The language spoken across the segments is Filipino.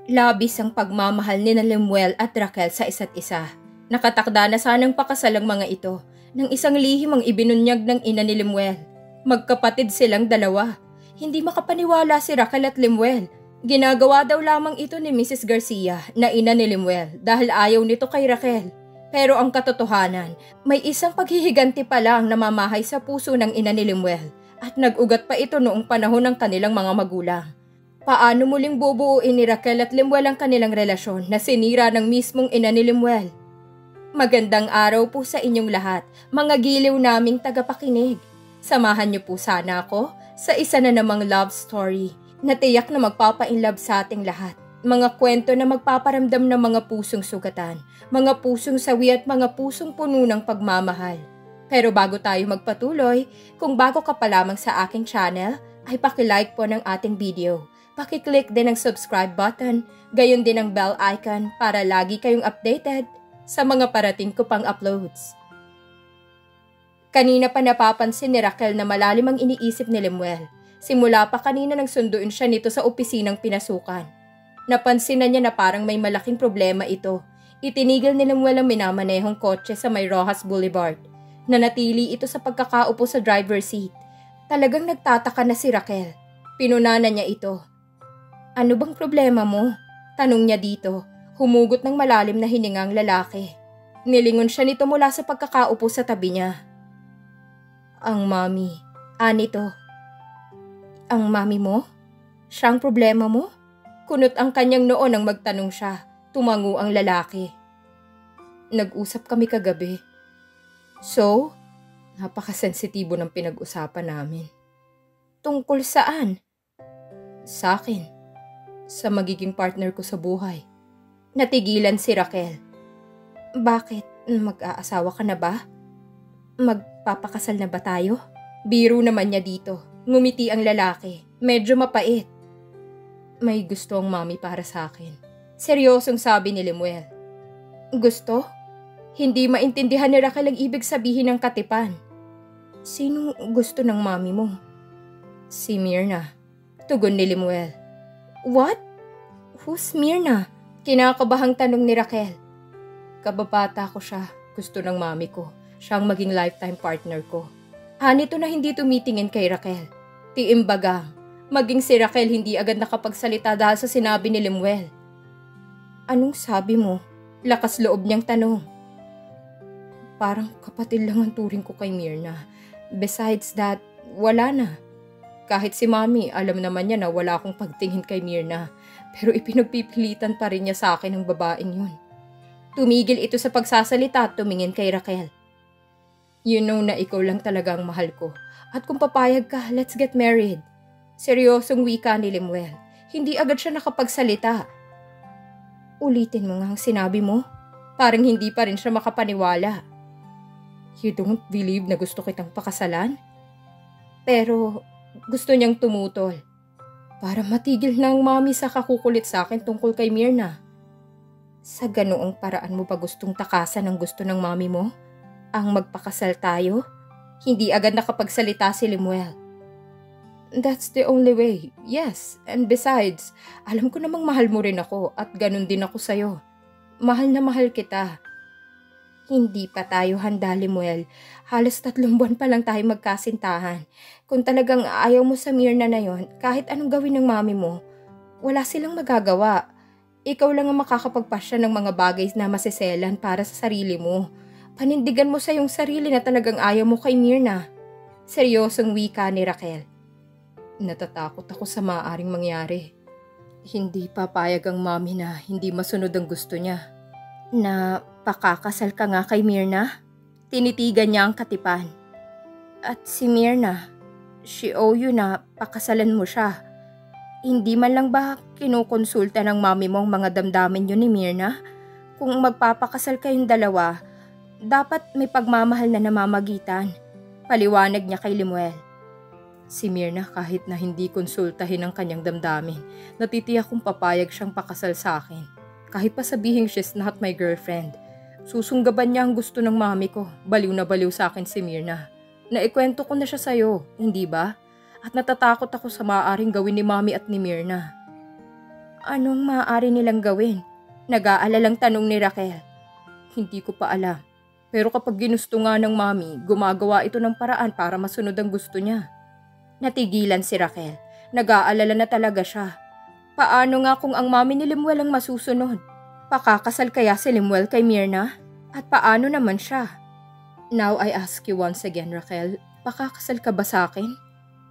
Labis ang pagmamahal ni Lemuel at Raquel sa isa't isa. Nakatakda na sanang pakasal ang mga ito nang isang lihim ang ibinunyag ng ina ni Lemuel. Magkapatid silang dalawa. Hindi makapaniwala si Raquel at Lemuel. Ginagawa daw lamang ito ni Mrs. Garcia na ina ni Lemuel dahil ayaw nito kay Raquel. Pero ang katotohanan, may isang paghihiganti pa lang namamahay sa puso ng ina ni Lemuel at nag-ugat pa ito noong panahon ng kanilang mga magulang. Paano muling bubuuin ni Raquel at Lemuel ang kanilang relasyon na sinira ng mismong ina ni Lemuel? Magandang araw po sa inyong lahat, mga giliw naming tagapakinig. Samahan niyo po sana ako sa isa na namang love story na tiyak na magpapa-inlove sa ating lahat. Mga kwento na magpaparamdam ng mga pusong sugatan, mga pusong sawi at mga pusong puno ng pagmamahal. Pero bago tayo magpatuloy, kung bago ka pa lamang sa aking channel, ay paki-like po ng ating video. Paki-click din ang subscribe button, gayon din ang bell icon para lagi kayong updated sa mga parating ko pang uploads. Kanina pa napapansin ni Raquel na malalim ang iniisip ni Lemuel. Simula pa kanina nang sunduin siya nito sa opisinang pinasukan. Napansin na niya na parang may malaking problema ito. Itinigil ni Lemuel ang minamanehong kotse sa may Rojas Boulevard. Nanatili ito sa pagkakaupo sa driver's seat. Talagang nagtataka na si Raquel. Pinunanan niya ito. Ano bang problema mo? Tanong niya dito. Humugot ng malalim na hiningang lalaki. Nilingon siya nito mula sa pagkakaupo sa tabi niya. Ang mami. Anito. Ang mami mo? Siya ang problema mo? Kunot ang kanyang noo nang magtanong siya. Tumango ang lalaki. Nag-usap kami kagabi. So, napakasensitibo ng pinag-usapan namin. Tungkol saan? Sa akin. Sa magiging partner ko sa buhay. Natigilan si Raquel. Bakit? Mag-aasawa ka na ba? Magpapakasal na ba tayo? Biro naman niya dito. Ngumiti ang lalaki. Medyo mapait. May gusto ang mami para sa akin. Seryosong sabi ni Lemuel. Gusto? Hindi maintindihan ni Raquel ang ibig sabihin ng katipan. Sino gusto ng mami mo? Si Myrna. Tugon ni Lemuel. What? Who's Myrna? Kinakabahang tanong ni Raquel. Kababata ko siya. Gusto ng mami ko. Siya ang maging lifetime partner ko. Nito na hindi tumitingin kay Raquel. Tiimbagang. Maging si Raquel hindi agad nakapagsalita dahil sa sinabi ni Lemuel. Anong sabi mo? Lakas loob niyang tanong. Parang kapatid lang ang turing ko kay Myrna. Besides that, wala na. Kahit si mami, alam naman niya na wala akong pagtingin kay Myrna. Pero ipinagpipilitan pa rin niya sa akin ang babaeng yun. Tumigil ito sa pagsasalita at tumingin kay Raquel. You know na ikaw lang talaga ang mahal ko. At kung papayag ka, let's get married. Seryosong wika ni Lemuel. Hindi agad siya nakapagsalita. Ulitin mo nga ang sinabi mo. Parang hindi pa rin siya makapaniwala. You don't believe na gusto kitang pakasalan? Pero gusto niyang tumutol. Para matigil na ang mami sa kakukulit sa akin tungkol kay Myrna. Sa ganoong paraan mo ba gustong takasan ang gusto ng mami mo? Ang magpakasal tayo? Hindi agad nakapagsalita si Lemuel. That's the only way. Yes, and besides, alam ko namang mahal mo rin ako at ganun din ako sa'yo. Mahal na mahal kita. Hindi pa tayo handa, Lemuel. Halos 3 buwan pa lang tayo magkasintahan. Kung talagang ayaw mo sa Myrna na yon, kahit anong gawin ng mami mo, wala silang magagawa. Ikaw lang ang makakapagpasya ng mga bagay na masiselan para sa sarili mo. Panindigan mo sa iyong sarili na talagang ayaw mo kay Myrna. Seryosong wika ni Raquel. Natatakot ako sa maaaring mangyari. Hindi papayag ang mami na hindi masunod ang gusto niya. Na pakakasal ka nga kay Myrna? Tinitigan niya ang katipan. At si Myrna, she owe you na pakasalan mo siya. Hindi man lang ba kinukonsulta ng mami mo ang mga damdamin yun ni Myrna? Kung magpapakasal kayong dalawa, dapat may pagmamahal na namamagitan. Paliwanag niya kay Lemuel. Si Myrna kahit na hindi konsultahin ang kanyang damdamin, natitiyak kung papayag siyang pakasal sa akin. Kahit pa sabihin she's not my girlfriend, susunggaban niya ang gusto ng mami ko. Baliw na baliw sa akin si Myrna. Naikwento ko na siya sa'yo, hindi ba? At natatakot ako sa maaaring gawin ni mami at ni Myrna. Anong maaari nilang gawin? Nag-aalalang tanong ni Raquel. Hindi ko pa alam. Pero kapag ginusto nga ng mami, gumagawa ito ng paraan para masunod ang gusto niya. Natigilan si Raquel. Nag-aalala na talaga siya. Paano nga kung ang mami ni Lemuel ang masusunod? Pakakasal kaya si Lemuel kay Myrna? At paano naman siya? Now I ask you once again, Raquel, pakakasal ka ba sa akin?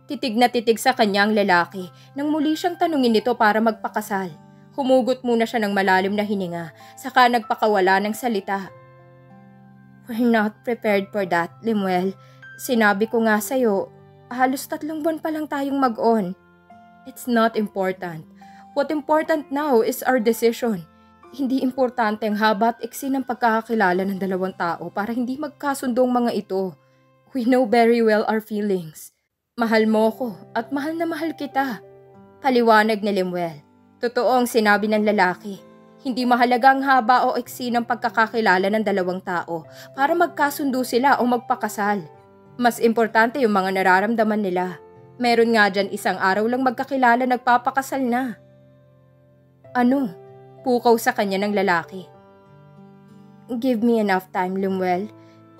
Titig na titig sa kanyang lalaki nang muli siyang tanungin nito para magpakasal. Humugot muna siya ng malalim na hininga, saka nagpakawala ng salita. We're not prepared for that, Lemuel. Sinabi ko nga sa'yo, halos 3 buwan pa lang tayong mag-on. It's not important. What important now is our decision. Hindi importante ang haba at iksi ng pagkakakilala ng 2 tao para hindi magkasundong mga ito. We know very well our feelings. Mahal mo ko at mahal na mahal kita. Paliwanag ni Lemuel. Totoo ang sinabi ng lalaki. Hindi mahalaga ang haba o iksi ng pagkakakilala ng 2 tao para magkasundo sila o magpakasal. Mas importante yung mga nararamdaman nila. Meron nga dyan isang araw lang magkakilala nagpapakasal na. Ano? Pukaw sa kanya ng lalaki. Give me enough time, Lemuel.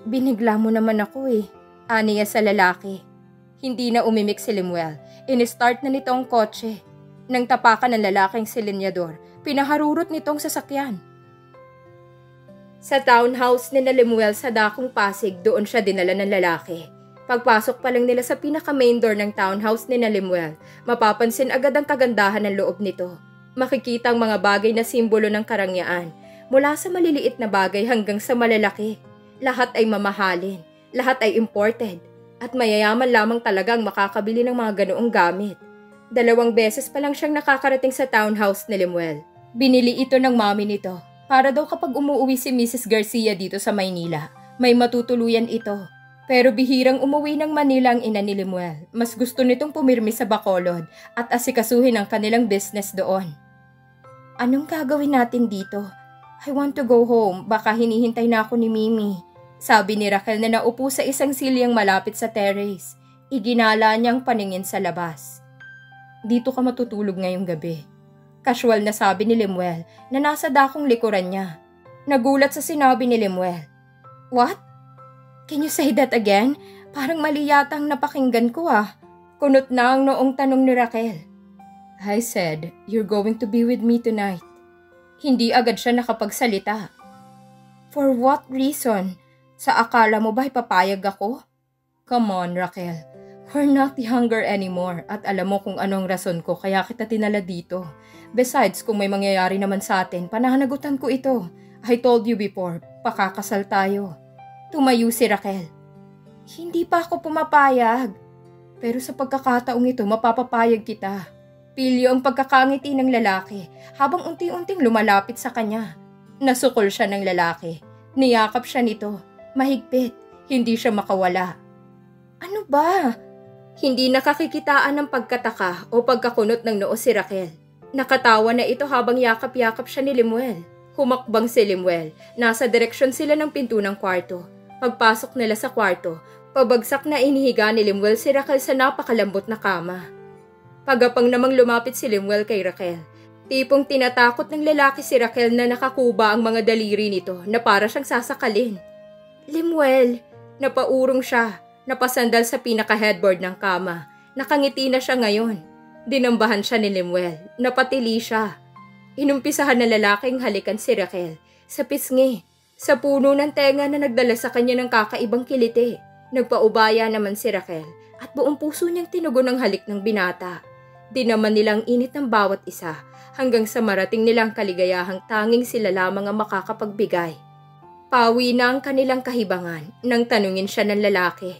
Binigla mo naman ako eh. Aniya sa lalaki. Hindi na umimik si Lemuel. In-start na nito ang kotse. Nang tapakan ng lalaking silinyador, pinaharurot nitong sasakyan. Sa townhouse ni Lemuel sa Dakong Pasig, doon siya dinala ng lalaki. Pagpasok pa lang nila sa pinaka-main door ng townhouse ni Lemuel, mapapansin agad ang kagandahan ng loob nito. Makikita ang mga bagay na simbolo ng karangyaan, mula sa maliliit na bagay hanggang sa malalaki. Lahat ay mamahalin, lahat ay imported, at mayayaman lamang talaga ang makakabili ng mga ganoong gamit. 2 beses pa lang siyang nakakarating sa townhouse ni Lemuel. Binili ito ng mami nito, para daw kapag umuwi si Mrs. Garcia dito sa Maynila, may matutuluyan ito. Pero bihirang umuwi ng Manila ang ina ni Lemuel. Mas gusto nitong pumirmi sa Bacolod at asikasuhin ang kanilang business doon. Anong gagawin natin dito? I want to go home. Baka hinihintay na ako ni Mimi. Sabi ni Raquel na naupo sa isang silyang malapit sa terrace. Iginala niyang paningin sa labas. Dito ka matutulog ngayong gabi. Casual na sabi ni Lemuel na nasa dakong likuran niya. Nagulat sa sinabi ni Lemuel. What? Can you say that again? Parang mali yata ang napakinggan ko ah. Kunot na ang noong tanong ni Raquel. I said, you're going to be with me tonight. Hindi agad siya nakapagsalita. For what reason? Sa akala mo ba papayag ako? Come on, Raquel. We're not younger anymore at alam mo kung anong rason ko kaya kita tinala dito. Besides, kung may mangyayari naman sa atin, pananagutan ko ito. I told you before, pakakasal tayo. Tumayo si Raquel. Hindi pa ako pumapayag. Pero sa pagkakataong ito, mapapapayag kita. Pilyo ang pagkakangiti ng lalaki habang unti-unting lumalapit sa kanya. Nasukol siya ng lalaki. Niyakap siya nito. Mahigpit. Hindi siya makawala. Ano ba? Hindi nakakikitaan ng pagkataka o pagkakunot ng noo si Raquel. Nakatawa na ito habang yakap-yakap siya ni Lemuel. Humakbang si Lemuel. Nasa direksyon sila ng pinto ng kwarto. Pagpasok nila sa kwarto, pabagsak na inihiga ni Lemuel si Raquel sa napakalambot na kama. Pagapang namang lumapit si Lemuel kay Raquel. Tipong tinatakot ng lalaki si Raquel na nakakuba ang mga daliri nito na para siyang sasakalin. Lemuel, napaurong siya, napasandal sa pinaka-headboard ng kama. Nakangiti na siya ngayon. Dinambahan siya ni Lemuel, napatili siya. Inumpisahan ng lalaking halikan si Raquel sa pisngi, sa puno ng tenga na nagdala sa kanya ng kakaibang kiliti. Nagpaubaya naman si Raquel at buong puso niyang tinugon ang halik ng binata. Dinaman nilang init ng bawat isa hanggang sa marating nilang kaligayahang tanging sila lamang ang makakapagbigay. Pawi na ang kanilang kahibangan nang tanungin siya ng lalaki.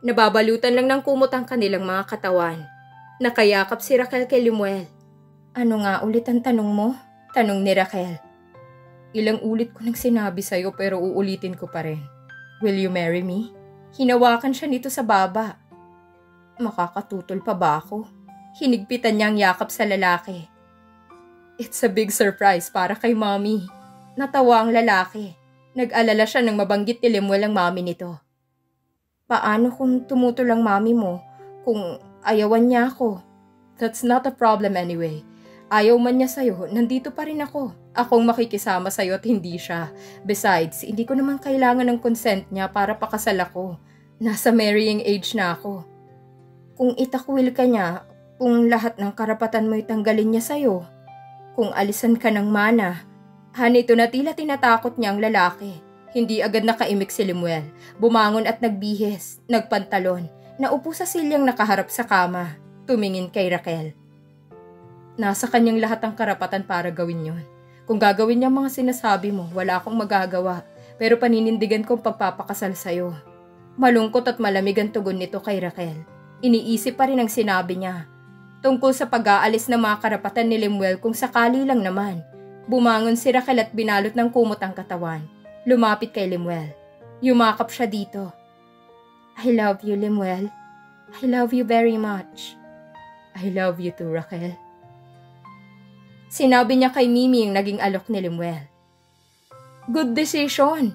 Nababalutan lang ng kumot ang kanilang mga katawan. Nakayakap si Raquel kay Lemuel. Ano nga ulit ang tanong mo? Tanong ni Raquel. Ilang ulit ko nang sinabi sa'yo pero uulitin ko pa rin. Will you marry me? Hinawakan siya nito sa baba. Makakatutol pa ba ako? Hinigpitan niya ang yakap sa lalaki. It's a big surprise para kay Mommy. Natawa ang lalaki. Nag-alala siya nang mabanggit ni Lemuel ang mami nito. Paano kung tumutol ang mami mo? Kung ayawan niya ako? That's not a problem anyway. Ayaw man niya sa'yo, nandito pa rin ako. Akong makikisama sa'yo at hindi siya. Besides, hindi ko naman kailangan ng consent niya para pakasal ako. Nasa marrying age na ako. Kung itakwil ka niya, kung lahat ng karapatan mo itanggalin niya sa'yo, kung alisan ka ng mana, hanito na tila tinatakot niya ang lalaki. Hindi agad nakaimik si Lemuel. Bumangon at nagbihis, nagpantalon, naupo sa silyang nakaharap sa kama. Tumingin kay Raquel. Nasa kanyang lahat ang karapatan para gawin yon. Kung gagawin niya mga sinasabi mo, wala akong magagawa. Pero paninindigan kong pagpapakasal sa'yo. Malungkot at malamig ang tugon nito kay Raquel. Iniisip pa rin ang sinabi niya. Tungkol sa pag-aalis ng mga karapatan ni Lemuel kung sakali lang naman. Bumangon si Raquel at binalot ng kumot ang katawan. Lumapit kay Lemuel. Yumakap siya dito. I love you, Lemuel. I love you very much. I love you too, Raquel. Sinabi niya kay Mimi yung naging alok ni Lemuel. Good decision.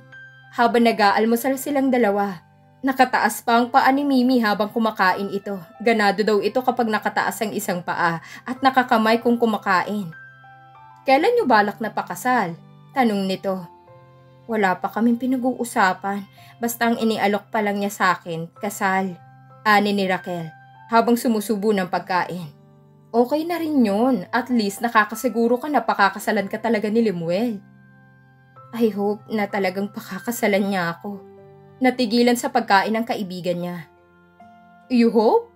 Habang nag-aalmusal silang dalawa, nakataas pa ang paa ni Mimi habang kumakain ito. Ganado daw ito kapag nakataas ang isang paa at nakakamay kung kumakain. Kailan niyo balak na pakasal? Tanong nito. Wala pa kaming pinag-uusapan. Basta ang inialok pa lang niya sa akin, kasal. Ani ni Raquel habang sumusubo ng pagkain. Okay na rin yun. At least nakakasiguro ka na pakakasalan ka talaga ni Lemuel. I hope na talagang pakakasalan niya ako. Natigilan sa pagkain ng kaibigan niya. You hope?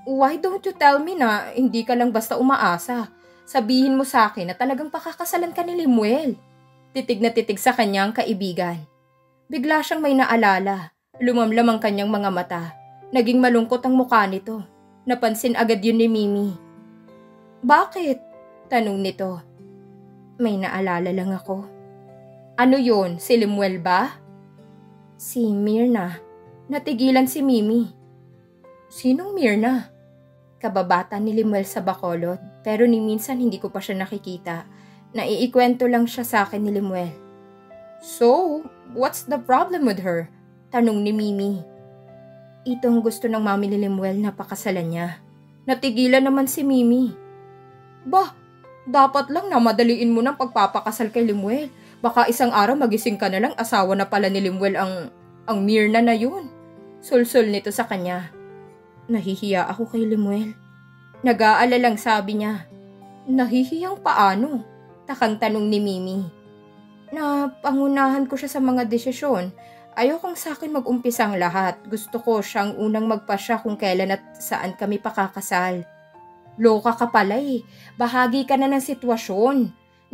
Why don't you tell me na hindi ka lang basta umaasa? Sabihin mo sa akin na talagang pakakasalan ka ni Lemuel. Titig na titig sa kanya ang kaibigan. Bigla siyang may naalala. Lumamlam ang kanyang mga mata. Naging malungkot ang mukha nito. Napansin agad yun ni Mimi. Bakit? Tanong nito. May naalala lang ako. Ano yun? Si Lemuel ba? Si Myrna. Natigilan si Mimi. Sinong Myrna? Kababata ni Lemuel sa Bacolod, pero ni minsan hindi ko pa siya nakikita. Naiikwento lang siya sa akin ni Lemuel. So, what's the problem with her? Tanong ni Mimi. Itong gusto ng mami ni Lemuel na pakasalan niya. Natigilan naman si Mimi. Bah, dapat lang na madaliin mo ng pagpapakasal kay Lemuel. Baka isang araw magising ka na lang asawa na pala ni Lemuel ang Myrna na yun. Sulsul nito sa kanya. Nahihiya ako kay Lemuel. Nag-aalalang sabi niya. Nahihiyang paano? Takang tanong ni Mimi. Na pangunahan ko siya sa mga desisyon. Ayokong sa akin mag-umpisa ang lahat. Gusto ko siyang unang magpasya kung kailan at saan kami pakakasal. Loka ka pala eh. Bahagi ka na ng sitwasyon.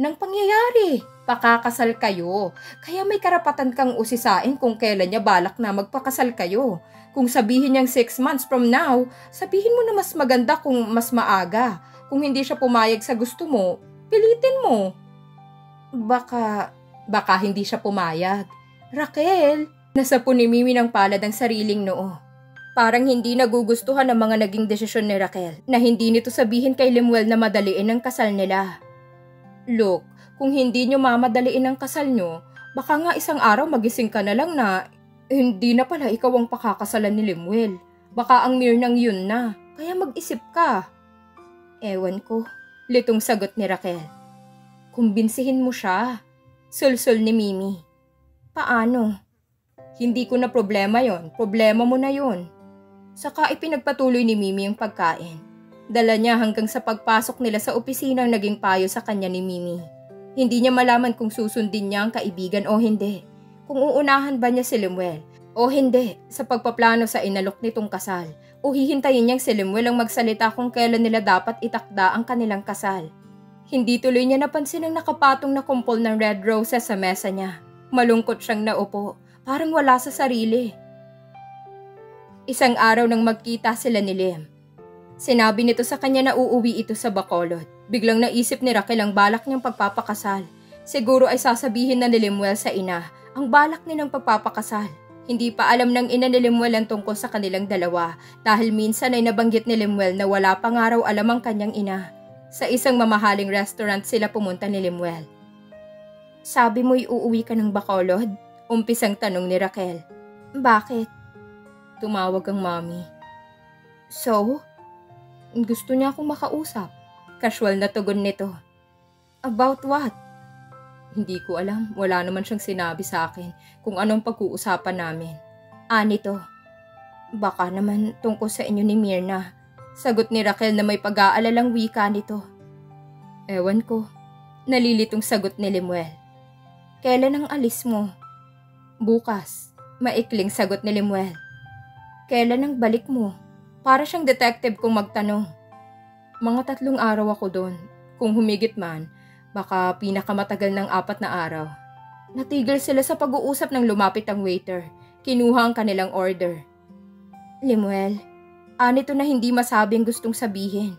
Nang pangyayari, pakakasal kayo. Kaya may karapatan kang usisain kung kailan niya balak na magpakasal kayo. Kung sabihin niyang 6 months from now, sabihin mo na mas maganda kung mas maaga. Kung hindi siya pumayag sa gusto mo, pilitin mo. Baka hindi siya pumayag. Raquel, nasapo ni Mimi ng palad ang sariling noo. Parang hindi nagugustuhan ang mga naging desisyon ni Raquel na hindi nito sabihin kay Lemuel na madaliin ang kasal nila. Look, kung hindi nyo mamadaliin ang kasal nyo, baka nga isang araw magising ka na lang na hindi na pala ikaw ang pakakasalan ni Lemuel. Baka ang Myrnang yun na, kaya mag-isip ka. Ewan ko, litong sagot ni Raquel. Kumbinsihin mo siya. Sulsul ni Mimi. Paano? Hindi ko na problema yon. Problema mo na yon. Saka ipinagpatuloy ni Mimi ang pagkain. Dala niya hanggang sa pagpasok nila sa opisina ang naging payo sa kanya ni Mimi. Hindi niya malaman kung susundin niya ang kaibigan o hindi. Kung uunahan ba niya si Lemuel o hindi sa pagpaplano sa inalok nitong kasal. O hihintayin niyang si Lemuel ang magsalita kung kailan nila dapat itakda ang kanilang kasal. Hindi tuloy niya napansin ang nakapatong na kumpol ng red roses sa mesa niya. Malungkot siyang naupo, parang wala sa sarili. Isang araw nang magkita sila ni Liam. Sinabi nito sa kanya na uuwi ito sa Bacolod. Biglang naisip ni Raquel ang balak niyang pagpapakasal. Siguro ay sasabihin na ni Lemuel sa ina ang balak nilang pagpapakasal. Hindi pa alam ng ina ni Lemuel ang tungkol sa kanilang dalawa dahil minsan ay nabanggit ni Lemuel na wala pang araw alam ang kanyang ina. Sa isang mamahaling restaurant sila pumunta ni Lemuel. Sabi mo'y uuwi ka ng Bacolod? Umpisang tanong ni Raquel. Bakit? Tumawag ang mami. So? Gusto niya akong makausap. Casual na tugon nito. About what? Hindi ko alam, wala naman siyang sinabi sa akin kung anong pag-uusapan namin. Nito. Baka naman tungkol sa inyo ni Myrna. Sagot ni Raquel na may pag-aalalang wika nito. Ewan ko. Nalilitong sagot ni Lemuel. Kailan ang alis mo? Bukas. Maikling sagot ni Lemuel. Kailan ang balik mo? Para siyang detective kung magtanong. Mga 3 araw ako doon. Kung humigit man, baka pinakamatagal ng 4 na araw. Natigil sila sa pag-uusap nang lumapit ang waiter. Kinuha ang kanilang order. Lemuel, nito na hindi masabi ang gustong sabihin.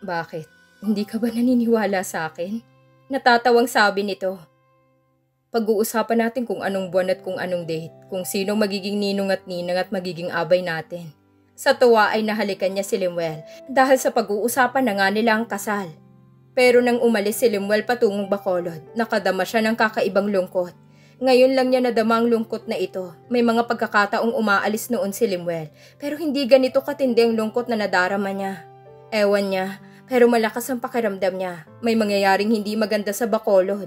Bakit? Hindi ka ba naniniwala sa akin? Natatawang sabi nito. Pag-uusapan natin kung anong buwan at kung anong date, kung sinong magiging ninong at ninang at magiging abay natin. Sa tuwa ay nahalikan niya si Lemuel dahil sa pag-uusapan na nga nila ang kasal. Pero nang umalis si Lemuel patungong Bacolod, nakadama siya ng kakaibang lungkot. Ngayon lang niya nadama ang lungkot na ito. May mga pagkakataong umaalis noon si Lemuel, pero hindi ganito katindi ang lungkot na nadarama niya. Ewan niya, pero malakas ang pakiramdam niya. May mangyayaring hindi maganda sa Bacolod.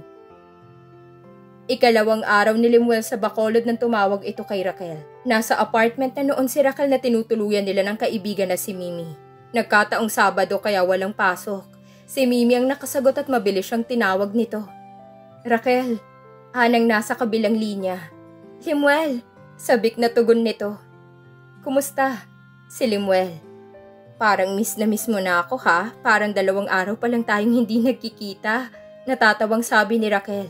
Ikalawang araw ni Lemuel sa Bacolod nang tumawag ito kay Raquel. Nasa apartment na noon si Raquel na tinutuluyan nila ng kaibigan na si Mimi. Nagkataong Sabado kaya walang pasok. Si Mimi ang nakasagot at mabilis siyang tinawag nito. Raquel, Anang nasa kabilang linya. Lemuel, sabik na tugon nito. Kumusta? Si Lemuel. Parang miss na miss mo na ako ha, parang 2 araw pa lang tayong hindi nagkikita. Natatawang sabi ni Raquel.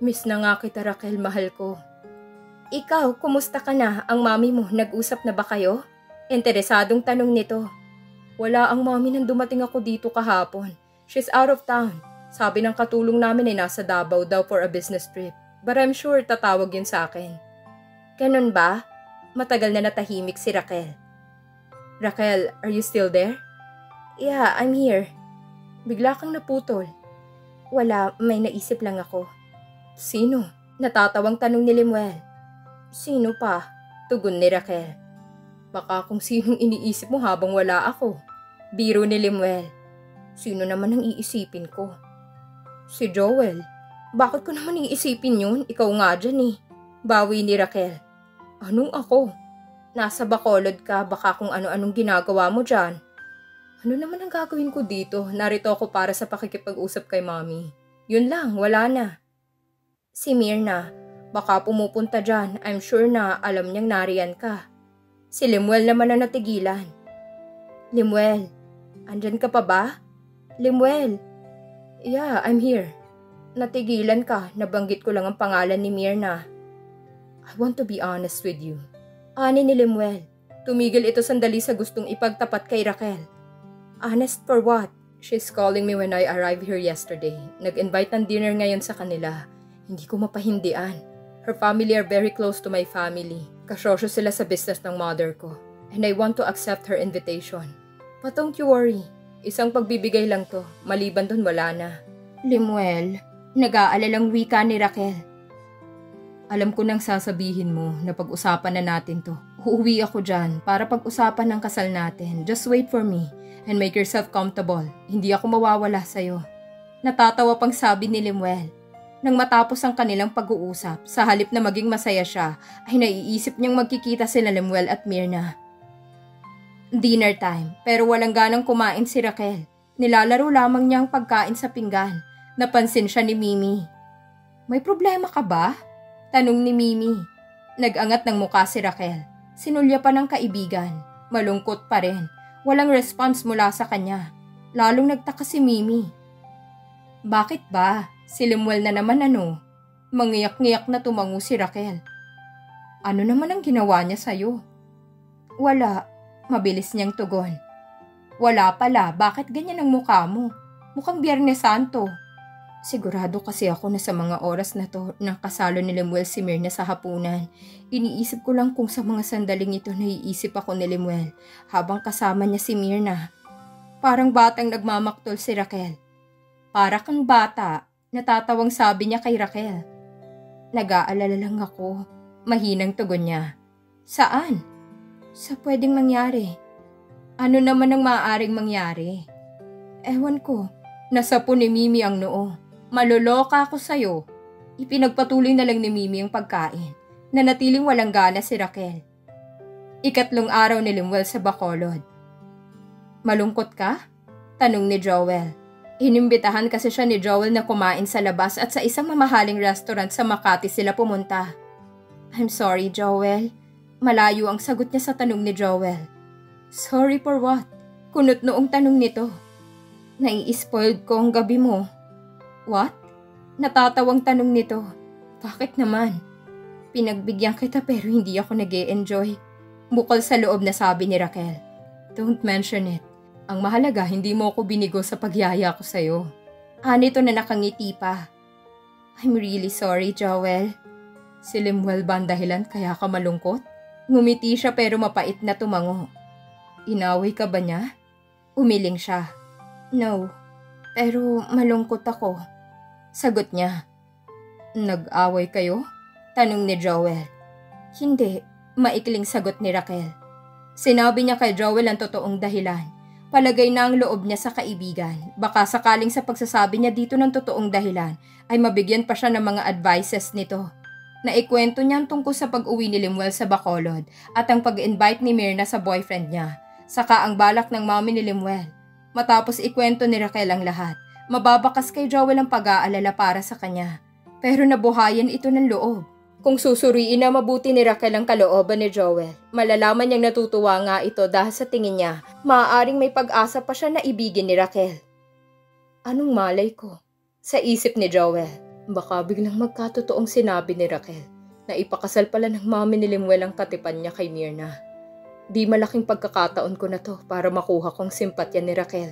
Miss na nga kita Raquel, mahal ko. Ikaw, kumusta ka na? Ang mami mo, nag-usap na ba kayo? Interesadong tanong nito. Wala ang mami nang dumating ako dito kahapon. She's out of town. Sabi ng katulong namin ay nasa Davao daw for a business trip. But I'm sure tatawag yun sa akin. Ganun ba? Matagal na natahimik si Raquel. Raquel, are you still there? Yeah, I'm here. Bigla kang naputol. Wala, may naisip lang ako. Sino? Natatawang tanong ni Lemuel. Sino pa? Tugon ni Raquel. Baka kung sinong iniisip mo habang wala ako. Biro ni Lemuel. Sino naman ang iisipin ko? Si Joel. Bakit ko naman iisipin yun? Ikaw nga dyan eh. Bawi ni Raquel. Anong ako? Nasa Bacolod ka, baka kung ano-anong ginagawa mo dyan. Ano naman ang gagawin ko dito? Narito ako para sa pakikipag-usap kay mami. Yun lang, wala na. Si Myrna, baka pumupunta dyan. I'm sure na alam niyang nariyan ka. Si Lemuel naman na natigilan. Lemuel, andyan ka pa ba? Lemuel. Yeah, I'm here. Natigilan ka, nabanggit ko lang ang pangalan ni Myrna. I want to be honest with you. Ani ni Lemuel. Tumigil ito sandali sa gustong ipagtapat kay Raquel. Honest for what? She's calling me when I arrived here yesterday. Nag-invite ng dinner ngayon sa kanila. Hindi ko mapahindian. Her family are very close to my family. Kasosyo sila sa business ng mother ko. And I want to accept her invitation. But don't you worry. Isang pagbibigay lang to. Maliban dun wala na. Lemuel, nag-aalalang wika ni Raquel. Alam ko nang sasabihin mo na pag-usapan na natin to. Uuwi ako dyan para pag-usapan ng kasal natin. Just wait for me and make yourself comfortable. Hindi ako mawawala sa'yo. Natatawa pang sabi ni Lemuel. Nang matapos ang kanilang pag-uusap, sa halip na maging masaya siya, ay naiisip niyang magkikita sina Lemuel at Myrna. Dinner time, pero walang ganang kumain si Raquel. Nilalaro lamang niya ang pagkain sa pinggan. Napansin siya ni Mimi. May problema ka ba? Tanong ni Mimi. Nag-angat ng muka si Raquel. Sinulya pa ng kaibigan. Malungkot pa rin. Walang response mula sa kanya. Lalong nagtaka si Mimi. Bakit ba? Si Lemuel na naman ano? Mangiyak-ngiyak na tumango si Raquel. Ano naman ang ginawa niya sa'yo? Wala. Mabilis niyang tugon. Wala pala, bakit ganyan ang mukha mo? Mukhang Biyernes Santo. Sigurado kasi ako na sa mga oras na to nang kasalo ni Lemuel si Myrna sa hapunan. Iniisip ko lang kung sa mga sandaling ito naiisip ako ni Lemuel habang kasama niya si Myrna. Parang batang nagmamaktol si Raquel. Para kang bata, natatawang sabi niya kay Raquel. Nag-aalala lang ako. Mahinang tugon niya. Saan? Sa pwedeng mangyari. Ano naman ang maaaring mangyari? Ewan ko. Nasapo ni Mimi ang noo. Maloloka ako sa'yo. Ipinagpatuloy na lang ni Mimi ang pagkain. Nanatiling walang gana si Raquel. Ikatlong araw ni Lemuel sa Bacolod. Malungkot ka? Tanong ni Joel. Inimbitahan kasi siya ni Joel na kumain sa labas at sa isang mamahaling restaurant sa Makati sila pumunta. I'm sorry, Joel. Malayo ang sagot niya sa tanong ni Joel. Sorry for what? Kunot noong tanong nito. Nai-spoiled ko ang gabi mo. What? Natatawang tanong nito. Bakit naman? Pinagbigyan kita pero hindi ako nag-e-enjoy. Bukal sa loob na sabi ni Raquel. Don't mention it. Ang mahalaga, hindi mo ako binigo sa pagyaya ko sa'yo. Nito na nakangiti pa. I'm really sorry, Joel. Si Lemuel ba ang dahilan kaya ka malungkot? Ngumiti siya pero mapait na tumango. Inaway ka ba niya? Umiling siya. No, pero malungkot ako. Sagot niya. Nag-away kayo? Tanong ni Joel. Hindi, maikling sagot ni Raquel. Sinabi niya kay Joel ang totoong dahilan. Palagay na ang loob niya sa kaibigan. Baka sakaling sa pagsasabi niya dito ng totoong dahilan ay mabigyan pa siya ng mga advices nito. Naikwento niya ang tungkol sa pag-uwi ni Lemuel sa Bacolod at ang pag-invite ni Myrna sa boyfriend niya. Saka ang balak ng mami ni Lemuel. Matapos ikwento ni Raquel ang lahat, mababakas kay Joel ang pag-aalala para sa kanya. Pero nabuhayan ito ng loob. Kung susuriin na mabuti ni Raquel ang kalooban ni Joel, malalaman niyang natutuwa nga ito dahil sa tingin niya, maaaring may pag-asa pa siya na ibigin ni Raquel. Anong malay ko? Sa isip ni Joel, baka biglang magkatotoong sinabi ni Raquel na ipakasal pala ng mami ni Lemuel ang katipan niya kay Myrna. Di malaking pagkakataon ko na to para makuha kong simpatya ni Raquel.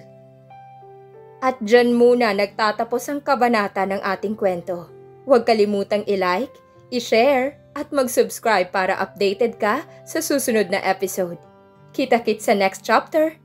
At dyan muna nagtatapos ang kabanata ng ating kwento. Huwag kalimutang i-like, i-share, at mag-subscribe para updated ka sa susunod na episode. Kita-kits sa next chapter!